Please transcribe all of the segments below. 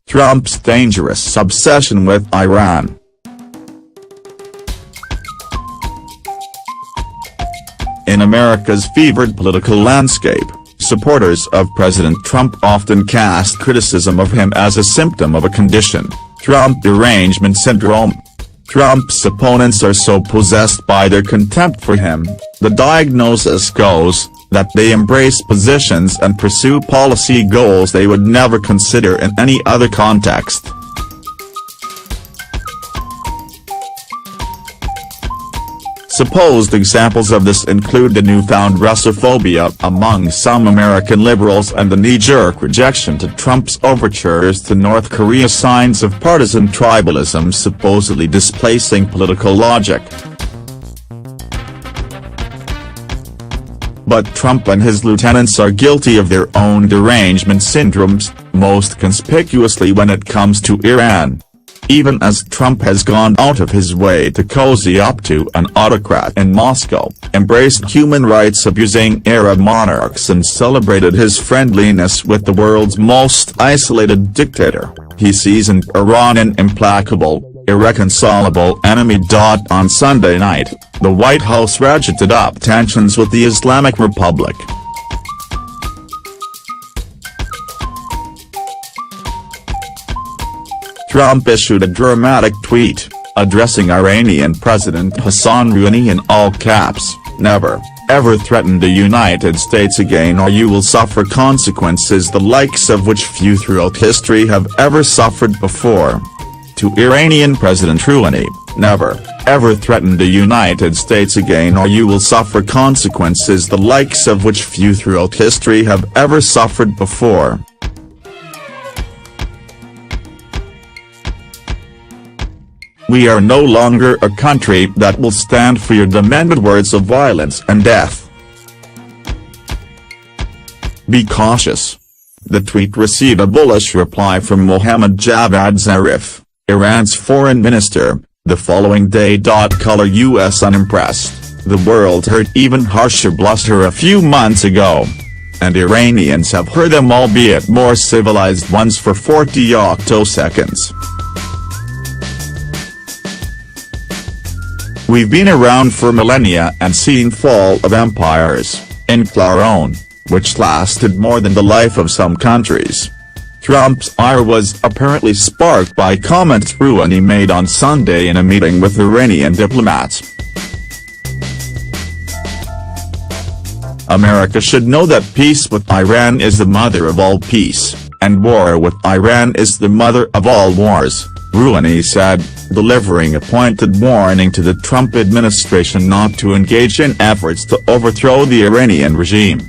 Trump's dangerous obsession with Iran. In America's fevered political landscape, supporters of President Trump often cast criticism of him as a symptom of a condition, Trump derangement syndrome. Trump's opponents are so possessed by their contempt for him, the diagnosis goes, that they embrace positions and pursue policy goals they would never consider in any other context. Supposed examples of this include the newfound Russophobia among some American liberals and the knee-jerk rejection to Trump's overtures to North Korea, signs of partisan tribalism supposedly displacing political logic. But Trump and his lieutenants are guilty of their own derangement syndromes, most conspicuously when it comes to Iran. Even as Trump has gone out of his way to cozy up to an autocrat in Moscow, embraced human rights abusing Arab monarchs and celebrated his friendliness with the world's most isolated dictator, he sees Iran an implacable, irreconcilable enemy. On Sunday night, the White House ratcheted up tensions with the Islamic Republic. Trump issued a dramatic tweet, addressing Iranian President Hassan Rouhani in all caps, "Never, ever threaten the United States again or you will suffer consequences the likes of which few throughout history have ever suffered before." To Iranian President Rouhani, "Never, ever threaten the United States again or you will suffer consequences the likes of which few throughout history have ever suffered before." We are no longer a country that will stand for your demanded words of violence and death. Be cautious. The tweet received a bullish reply from Mohammad Javad Zarif, Iran's foreign minister, the following day. Color US unimpressed, the world heard even harsher bluster a few months ago. And Iranians have heard them, albeit more civilized ones, for 40 octoseconds. We've been around for millennia and seen fall of empires, in Claron, which lasted more than the life of some countries. Trump's ire was apparently sparked by comments Rouhani made on Sunday in a meeting with Iranian diplomats. America should know that peace with Iran is the mother of all peace, and war with Iran is the mother of all wars, Rouhani said, delivering a pointed warning to the Trump administration not to engage in efforts to overthrow the Iranian regime.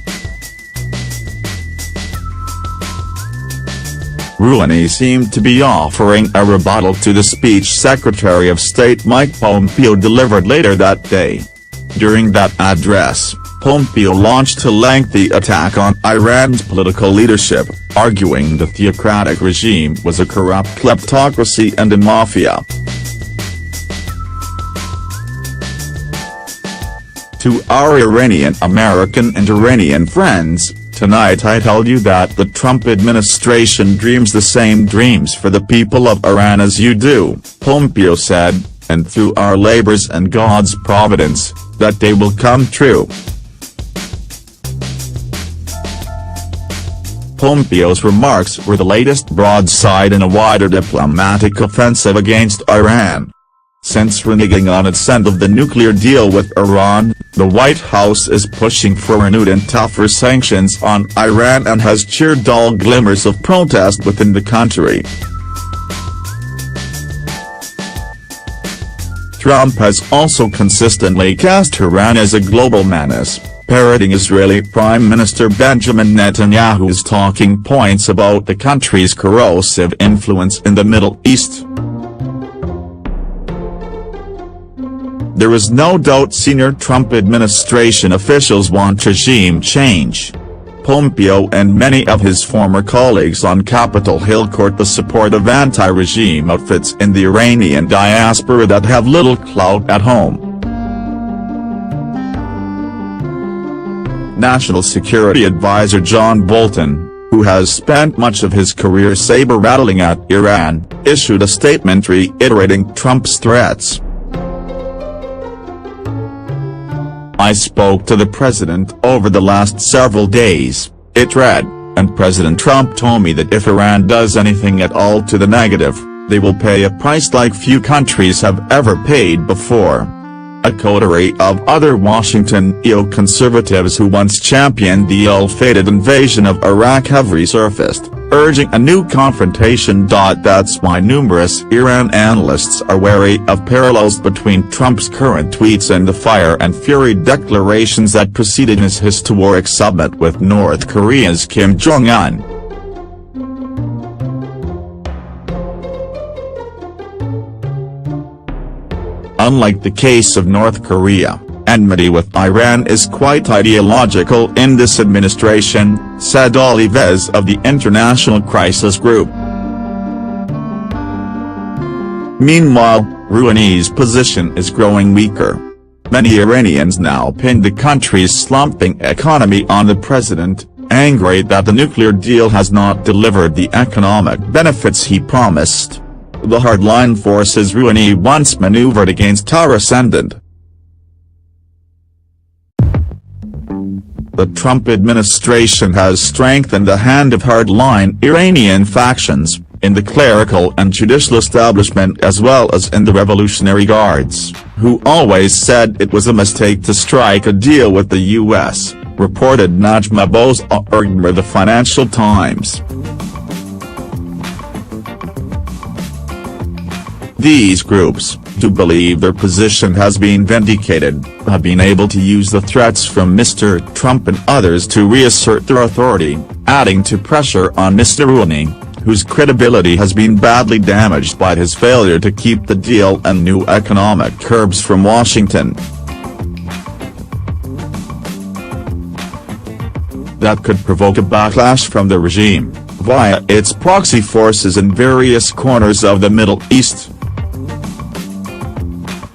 Rouhani seemed to be offering a rebuttal to the speech Secretary of State Mike Pompeo delivered later that day. During that address, Pompeo launched a lengthy attack on Iran's political leadership, arguing the theocratic regime was a corrupt kleptocracy and a mafia. To our Iranian American and Iranian friends, tonight I tell you that the Trump administration dreams the same dreams for the people of Iran as you do, Pompeo said, and through our labors and God's providence, that they will come true. Pompeo's remarks were the latest broadside in a wider diplomatic offensive against Iran. Since reneging on its end of the nuclear deal with Iran, the White House is pushing for renewed and tougher sanctions on Iran and has cheered dull glimmers of protest within the country. Trump has also consistently cast Iran as a global menace, parroting Israeli Prime Minister Benjamin Netanyahu's talking points about the country's corrosive influence in the Middle East. There is no doubt senior Trump administration officials want regime change. Pompeo and many of his former colleagues on Capitol Hill court the support of anti-regime outfits in the Iranian diaspora that have little clout at home. National Security Advisor John Bolton, who has spent much of his career saber-rattling at Iran, issued a statement reiterating Trump's threats. "I spoke to the president over the last several days," it read, "and President Trump told me that if Iran does anything at all to the negative, they will pay a price like few countries have ever paid before." A coterie of other Washington neoconservatives who once championed the ill-fated invasion of Iraq have resurfaced, urging a new confrontation. That's why numerous Iran analysts are wary of parallels between Trump's current tweets and the fire and fury declarations that preceded his historic summit with North Korea's Kim Jong-un. Unlike the case of North Korea, enmity with Iran is quite ideological in this administration, said Olives of the International Crisis Group. Meanwhile, Rouhani's position is growing weaker. Many Iranians now pin the country's slumping economy on the president, angry that the nuclear deal has not delivered the economic benefits he promised. The hardline forces Rouhani once maneuvered against are ascendant. The Trump administration has strengthened the hand of hardline Iranian factions, in the clerical and judicial establishment as well as in the Revolutionary Guards, who always said it was a mistake to strike a deal with the U.S., reported Najma Bozorg of the Financial Times. These groups, who believe their position has been vindicated, have been able to use the threats from Mr. Trump and others to reassert their authority, adding to pressure on Mr. Rouhani, whose credibility has been badly damaged by his failure to keep the deal and new economic curbs from Washington. That could provoke a backlash from the regime, via its proxy forces in various corners of the Middle East.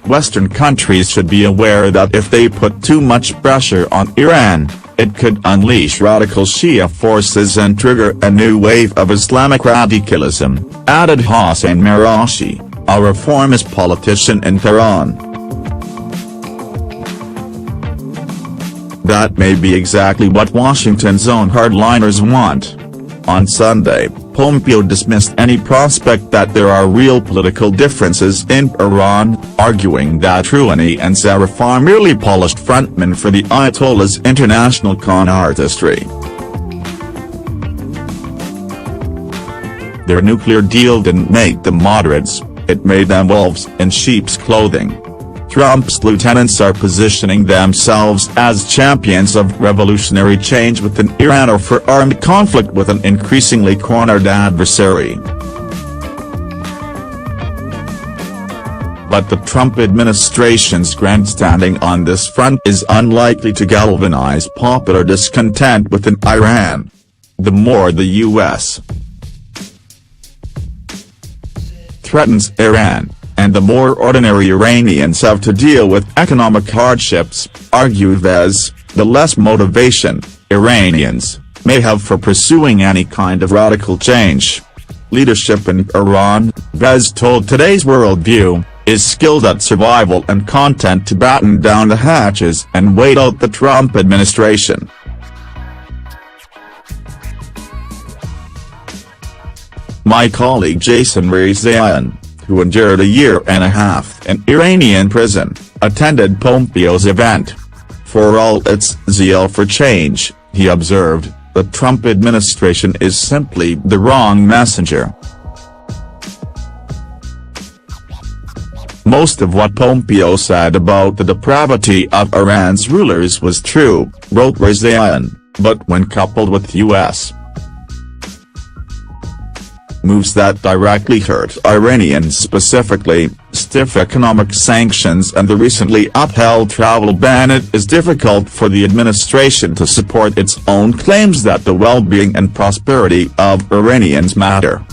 Western countries should be aware that if they put too much pressure on Iran, it could unleash radical Shia forces and trigger a new wave of Islamic radicalism, added Hossein Merashi, a reformist politician in Tehran. That may be exactly what Washington's own hardliners want. On Sunday, Pompeo dismissed any prospect that there are real political differences in Iran, arguing that Rouhani and Zarif are merely polished frontmen for the Ayatollah's international con artistry. Their nuclear deal didn't make them moderates, it made them wolves in sheep's clothing. Trump's lieutenants are positioning themselves as champions of revolutionary change within Iran or for armed conflict with an increasingly cornered adversary. But the Trump administration's grandstanding on this front is unlikely to galvanize popular discontent within Iran. The more the U.S. threatens Iran, and the more ordinary Iranians have to deal with economic hardships, argue Vez, the less motivation Iranians may have for pursuing any kind of radical change. Leadership in Iran, Vez told Today's Worldview, is skilled at survival and content to batten down the hatches and wait out the Trump administration. My colleague Jason Rezaian, who endured a year and a half in Iranian prison, attended Pompeo's event. For all its zeal for change, he observed, the Trump administration is simply the wrong messenger. Most of what Pompeo said about the depravity of Iran's rulers was true, wrote Rezaian, but when coupled with U.S. moves that directly hurt Iranians, specifically, stiff economic sanctions and the recently upheld travel ban, it is difficult for the administration to support its own claims that the well-being and prosperity of Iranians matter.